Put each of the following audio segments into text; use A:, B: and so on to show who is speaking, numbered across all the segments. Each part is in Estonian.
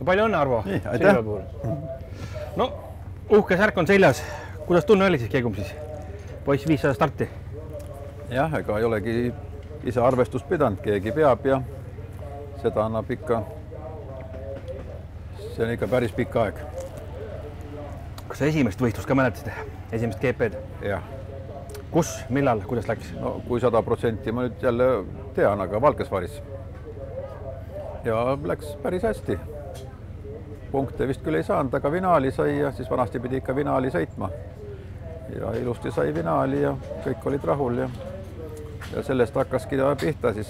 A: Palju õnne, Arvo.
B: Aitäh.
A: No, uhke särk on seljas. Kuidas tunne oli siis Keegumsis? Poiss 500 starti.
B: Jah, ega ei olegi ise arvestust pidanud, keegi peab ja seda annab ikka, see on ikka päris pikk aeg.
A: Kas esimest võistlust ka mäletasite? Esimest GP-d?
B: Jah.
A: Kus, millal, kuidas läks?
B: No kui 100% ma nüüd jälle tean, aga Valkesvaaris. Ja läks päris hästi. Punkte vist küll ei saanud, aga finaali sai ja siis vanasti pidi ikka finaali sõitma. Ja ilusti sai finaali ja kõik olid rahul ja sellest hakkaski pihta, siis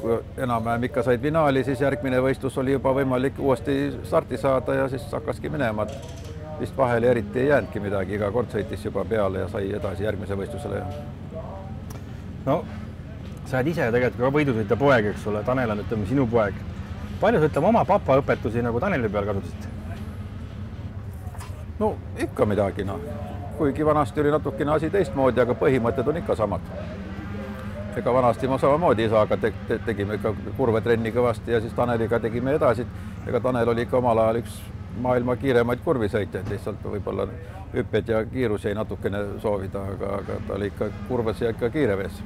B: kui enam-vähem ikka said finaali, siis järgmine võistlus oli juba võimalik uuesti starti saada ja siis hakkaski minema. Vist vahele eriti ei jäänudki midagi, iga kord sõitis juba peale ja sai edasi järgmise võistlusele.
A: No, sa oled ise tegelikult ka võidusõitja poeg, eks ole, Tanel on ütleme sinu poeg. Palju sa ütleme oma papa õpetusi nagu Taneli peal kasutasid?
B: No ikka midagi, no. Kuigi vanasti oli natukene asi teistmoodi, aga põhimõtted on ikka samad. Ega vanasti ma samamoodi isaga tegime ikka kurvetrenni kõvasti ja siis Taneliga tegime edasi. Ega Tanel oli ikka omal ajal üks maailma kiiremaid kurvisõitjaid, lihtsalt võib-olla hüpped ja kiirus jäi natukene soovida, aga ta oli ikka kurves ja ikka kiire vees.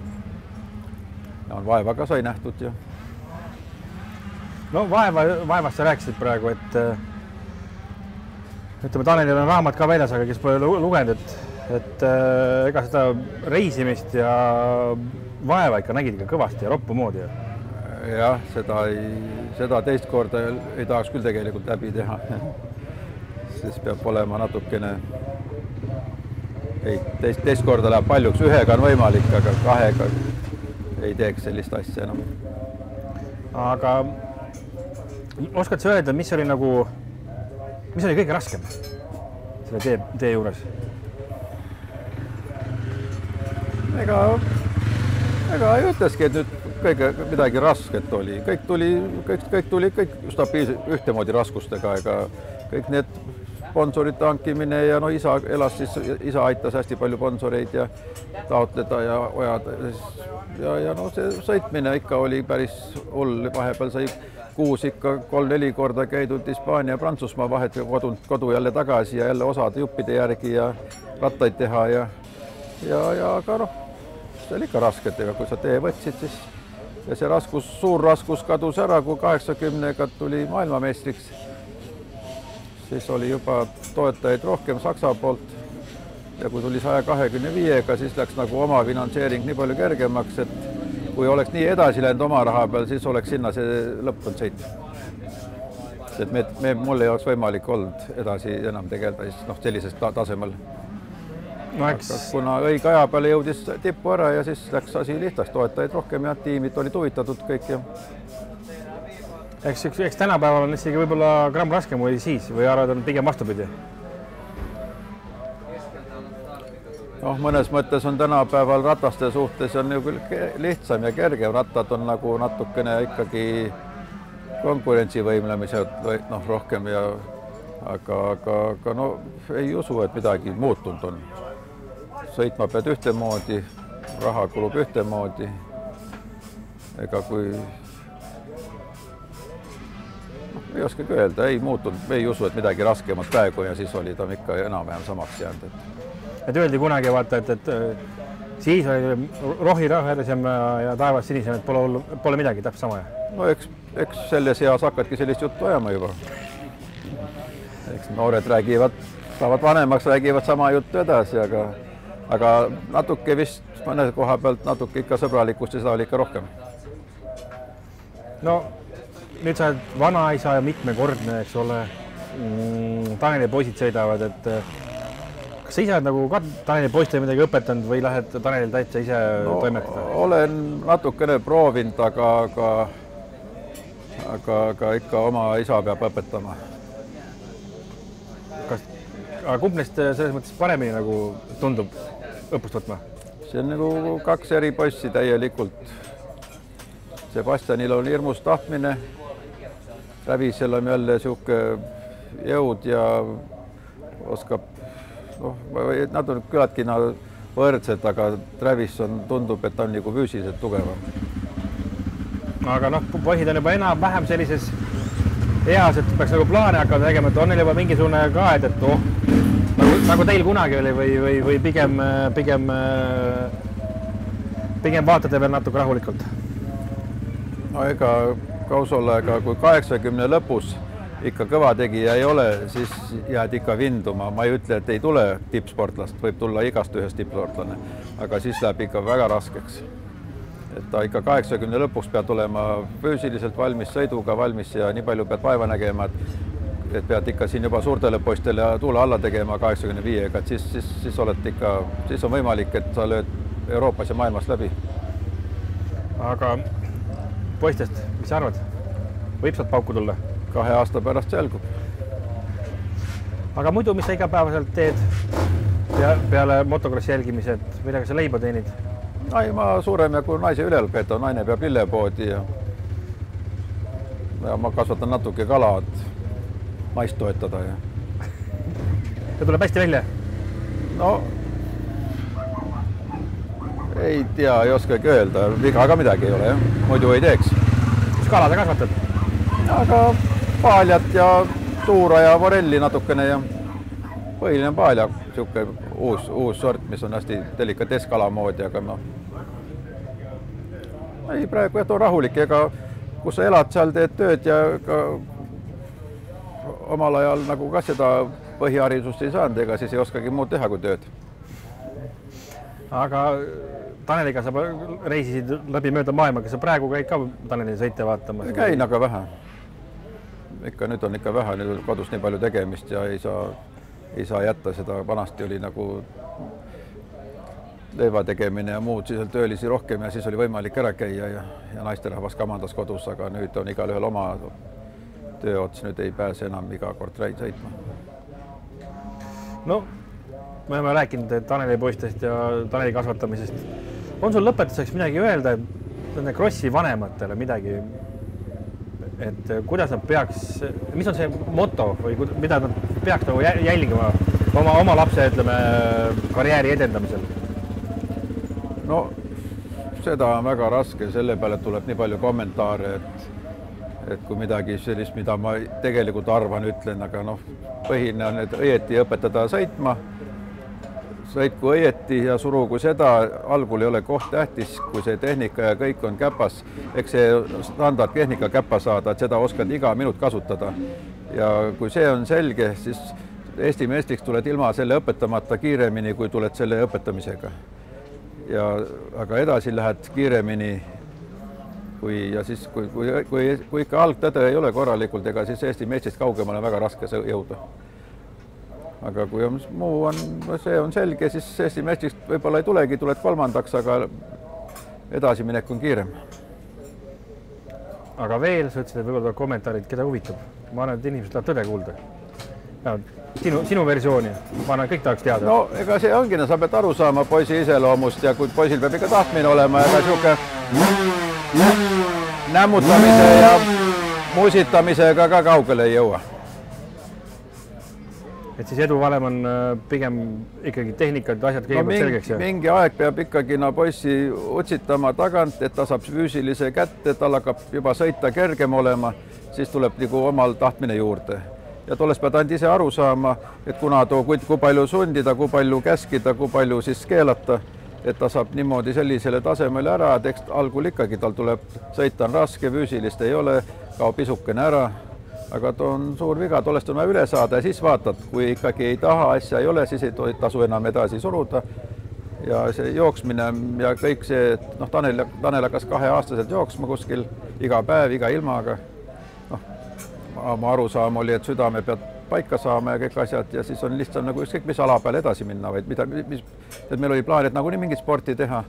B: Ja on vaeva ka sai nähtud ja...
A: No vaevast sa rääkisid praegu, et ütleme, Tanelil on raamat ka väljas, aga kes pole lugenud, et ega seda reisimist ja vaeva ikka nägid ikka kõvasti ja roppu moodi.
B: Jah, seda teist korda ei tahaks küll tegelikult läbi teha. Siis peab olema natukene... Teist korda läheb paljuks. Ühega on võimalik, aga kahega ei teeks sellist asja enam.
A: Aga oskad sa öelda, mis oli kõige raskem selle tee juures? Ega ei ütleski, et nüüd kõige midagi rasket oli. Kõik tuli stabiilselt ühtemoodi raskustega, ega kõik need sponsorite hankimine ja no isa elas siis, isa aitas hästi palju sponsoreid ja taotleda ja ojada. Ja no see sõitmine ikka oli päris hull, vahepeal sai kuus ikka 3-4 korda käidud Hispaania ja Prantsusmaa vahet kodu jälle tagasi ja jälle osade juppide järgi ja rattaid teha ja aga noh, see oli ikka rasket, ega kui sa tee võtsid, siis ja see suur raskus kadus ära, kui 80-ga tuli maailmameistriks. Siis oli juba toetajaid rohkem Saksa poolt ja kui tuli 125-ga, siis läks nagu oma finantseering nii palju kergemaks, et kui oleks nii edasi läinud oma raha peal, siis oleks sinna see lõppunud sõit. Et mul ei oleks võimalik olnud edasi enam tegeleda sellisest tasemel. No,
B: kuna õige aja peale jõudis tippu ära ja siis läks asi lihtsaks, toetajaid rohkem ja tiimid olid huvitatud kõik. Ja...
A: Eks tänapäeval on isegi võib-olla gramm raskem või siis või arvad on pigem vastupidi?
B: No, mõnes mõttes on tänapäeval rataste suhtes on ju küll lihtsam ja kergem. Rattad on nagu natukene ikkagi konkurentsivõimlemised rohkem ja aga no ei usu, et midagi muutunud on. Sõitma pead ühtemoodi, raha kulub ühtemoodi. Ega kui... ei oskagi öelda, ei muutunud, ei usu, et midagi raskemat praegu ja siis oli ta ikka enam-vähem samaks jäänud.
A: Et öeldi kunagi, vaata, et siis oli rohi rohelisem ja taevas sinisem, et pole midagi täpselt sama.
B: No eks selles eas hakkadki sellist juttu ajama juba. Eks noored räägivad, saavad vanemaks, räägivad sama juttu edasi, aga natuke vist mõne koha pealt natuke ikka sõbralikust ja seda oli ikka rohkem.
A: No, nüüd sa oled vanaisa ja mitmekordne, eks ole. Taneli poisid sõidavad, et kas sa ise oled nagu ka Taneli poiste midagi õpetanud või lähed Tanelil täitsa ise toimetada?
B: Olen natukene proovinud, aga ikka oma isa peab õpetama.
A: Aga kumb neist selles mõttes paremini nagu tundub õppust võtma?
B: See on nagu kaks eri poissi täielikult. Sebastianil on hirmus tahtmine. Rävisel on jälle siuke jõud ja oskab, nad on küllaltki võrdsed, aga Travis tundub, et ta on nagu füüsiliselt tugevam.
A: Aga poisid on juba enam-vähem sellises
C: eas, et peaks nagu plaane hakkama tegema, et on neil juba mingisugune ka, et nagu teil kunagi oli või pigem vaatate veel natuke rahulikult?
B: No ega Kausolega, kui 80 lõpus ikka kõva tegija ei ole, siis jääd ikka vinduma. Ma ei ütle, et ei tule tippsportlast, võib tulla igast ühest tippsportlane, aga siis läheb ikka väga raskeks. Et ta ikka 80 lõpuks pead olema füüsiliselt valmis, sõiduga valmis ja nii palju pead vaeva nägema, et pead ikka siin juba suurtele poistele tuule alla tegema 85-ga, et siis oled ikka, siis on võimalik, et sa lööd Euroopas ja maailmas läbi.
C: Aga poistest, mis sa arvad? Võib sealt pauku tulla?
B: 2 aasta pärast selgub.
C: Aga muidu, mis sa igapäevaselt teed peale motokrossi jälgimise, et millega sa leiba teenid?
B: Ai, ma suurem jagu naise ülealpeeta, naine peab lillepoodi ja ma kasvatan natuke kala, et naist toetada.
C: Ja tuleb hästi välja?
B: No, ei tea, ei oskagi öelda, viga ka midagi ei ole, jah. Muidu ei teeks.
C: Kus kala sa kasvatad?
B: Aga paaljat ja tuura ja vorelli natukene ja põhiline on paalja, siuke uus sort, mis on hästi delikates kalamoodi, aga no ei, praegu on rahulik, ega kus sa elad, seal teed tööd ja ka omal ajal nagu ka seda põhiharidust ei saanud, ega siis ei oskagi muud teha kui tööd.
C: Aga Taneliga sa reisisid läbi mööda maailma, kas sa praegu käid ka Taneli sõite vaatama?
B: Käin aga vähe. Ikka nüüd on ikka vähe, nüüd on kodus nii palju tegemist ja ei saa jätta seda. Vanasti oli nagu leiva tegemine ja muud, siis oli töölisi rohkem ja siis oli võimalik ära käia ja naisterahvas kamandas kodus, aga nüüd on igal ühel oma tööots, nüüd ei pääse enam iga kord sõitma.
C: No, me oleme rääkinud Taneli poistest ja Taneli kasvatamisest. On sul lõpetuseks midagi öelda nende krossi vanematele midagi, et kuidas nad peaks, mis on see moto või mida nad peaks nagu jälgima oma lapse, ütleme, karjääri edendamisel?
B: No, seda on väga raske, selle peale tuleb nii palju kommentaare, et kui midagi sellist, mida ma tegelikult arvan, ütlen, aga noh, põhine on, et õieti õpetada sõitma, sõitku õieti ja surugu seda, algul ei ole koht tähtis, kui see tehnika ja kõik on käpas, eks see standard tehnika käppa saada, et seda oskad iga minut kasutada. Ja kui see on selge, siis Eesti meistriks tuled ilma selle õpetamata kiiremini, kui tuled selle õpetamisega. Aga edasi lähed kiiremini, kui ikka algtõde ei ole korralikult, ega siis Eesti meistrist kaugemale on väga raske jõuda. Aga kui see on selge, siis Eesti meistrist võib-olla ei tulegi, tuled kolmandaks, aga edasiminek on kiirem.
C: Aga veel, sa ütlesid, et võib-olla kommentaarid, keda huvitab. Ma arvan, et inimesed tahavad tõde kuulda. Sinu versiooni, ma arvan, kõik tahaks teada.
B: No, ega see ongi, sa pead aru saama poisi iseloomust ja kui poisil peab ikka tahtmine olema, ega siuke nämmutamise ja muusitamisega ka kaugele ei jõua.
C: Et siis edu valem on pigem ikkagi tehnikad, asjad kõigepealt selgeks.
B: Mingi aeg peab ikkagi poissi utsitama tagant, et ta saab füüsilise kätte, tal hakkab juba sõita kergem olema, siis tuleb nagu omal tahtmine juurde. Ja tolles pead ainult ise aru saama, et kui palju sundida, kui palju käskida, kui palju siis keelata, et ta saab niimoodi sellisele tasemele ära, et eks algul ikkagi tal tuleb sõita on raske, füüsilist ei ole, kaob pisukene ära. Aga too on suur viga, tollest on vaja üle saada ja siis vaatad, kui ikkagi ei taha, asja ei ole, siis ei tasu enam edasi suruda. Ja see jooksmine ja kõik see, et Tanel hakkas 2-aastaselt jooksma kuskil iga päev, iga ilmaga. Oma arusaam oli, et südame pead paika saama ja kõik asjad ja siis on lihtsalt nagu ükskõik mis ala peale edasi minna, vaid meil oli plaan, et nagunii mingit sporti teha.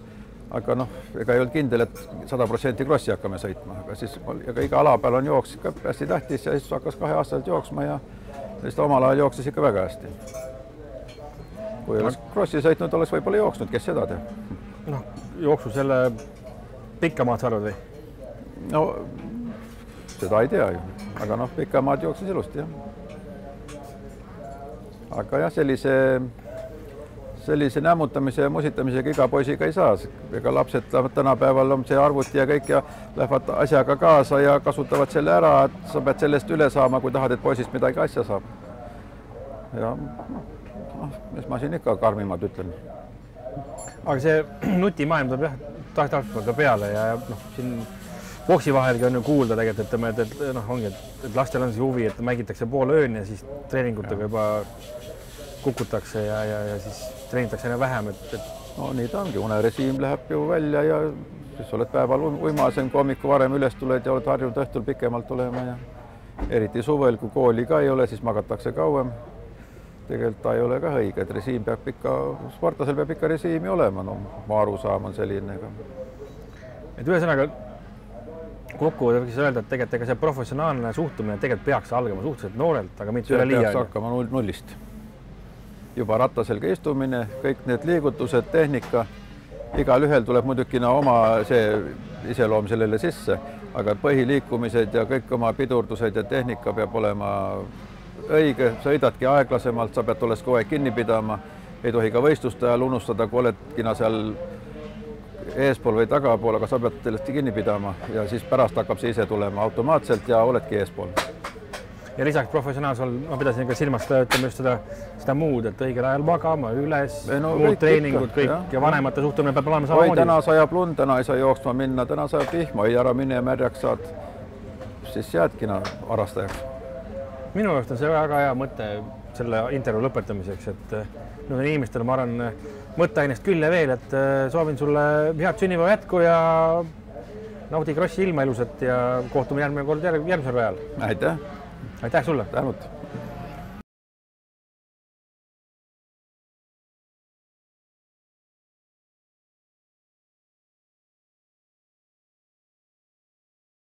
B: Aga ega ei olnud kindel, et 100% krossi hakkame sõitma, aga iga ala peal on jooks ka hästi tähtis ja siis hakkas 2-aastaselt jooksma ja siis ta omal ajal jooksis ikka väga hästi. Kui oleks krossi sõitnud, oleks võib-olla jooksnud, kes seda teeb?
C: Jooksu selle pikka maad sa arvad või?
B: No, seda ei tea ju, aga pikka maad jooksis ilusti, jah. Aga jah,
A: sellise nämmutamise ja musitamisega iga poisiga ei saa. Ega lapsed tänapäeval on see arvuti ja kõik ja lähevad asjaga kaasa ja kasutavad selle ära, et sa pead sellest üle saama, kui tahad, et poisist midagi asja saab. Ja mis ma siin ikka karmimad ütlen.
C: Aga see nutimaailm tuleb jah, tahtmata peale ja siin boksi vahelgi on ju kuulda tegelikult, et ongi, et lastel on see huvi, et mängitakse pool ööni ja siis treeningutega juba kukutakse ja siis treenitakse aina vähem,
A: No nii ta ongi, unerežiim läheb ju välja ja siis oled päeval uimasem, kui hommiku varem üles tuled ja oled harjunud õhtul pikemalt tulema ja eriti suvel, kui kooli ka ei ole, siis magatakse kauem. Tegelikult ta ei ole ka õige, et režiim peab ikka, sportlasel peab ikka režiimi olema, ma arusaam on selline.
C: Et ühesõnaga kokku võiks öelda, et tegelikult ega see professionaalne suhtumine tegelikult peaks algama suhteliselt noorelt, aga mitte üle liia.
A: Peaks hakkama nullist. Juba rattaselga istumine, kõik need liigutused, tehnika, igal ühel tuleb muidugi oma see iseloom sellele sisse, aga põhiliikumised ja kõik oma pidurdused ja tehnika peab olema õige, sõidadki aeglasemalt, sa pead tollest kogu aeg kinni pidama, ei tohi ka võistluste ajal unustada, kui oledkina seal eespool või tagapool, aga sa pead sellest kinni pidama ja siis pärast hakkab see ise tulema automaatselt ja oledki eespool.
C: Ja lisaks professionaalsel, ma pidasin ka silmast ütleme just seda muud, et õigel ajal magama, üles, muud treeningud, kõik ja vanemate suhtumine peab olema samamoodi.
A: Oi, täna sajab lund, täna ei saa jooksma minna, täna sajab vihma, ei ära mine märjaks saad, siis jäädkina harrastajaks.
C: Minu jaoks on see väga hea mõte selle intervjuu lõpetamiseks, et inimestel ma arvan mõtteainest küll ja veel, et soovin sulle head sünnipäeva jätku ja naudi krossi ilma ilusat ja kohtume järgmine kord järgmisel päeval.
A: Aitäh!
C: Aitäh sulle!
A: Tänud!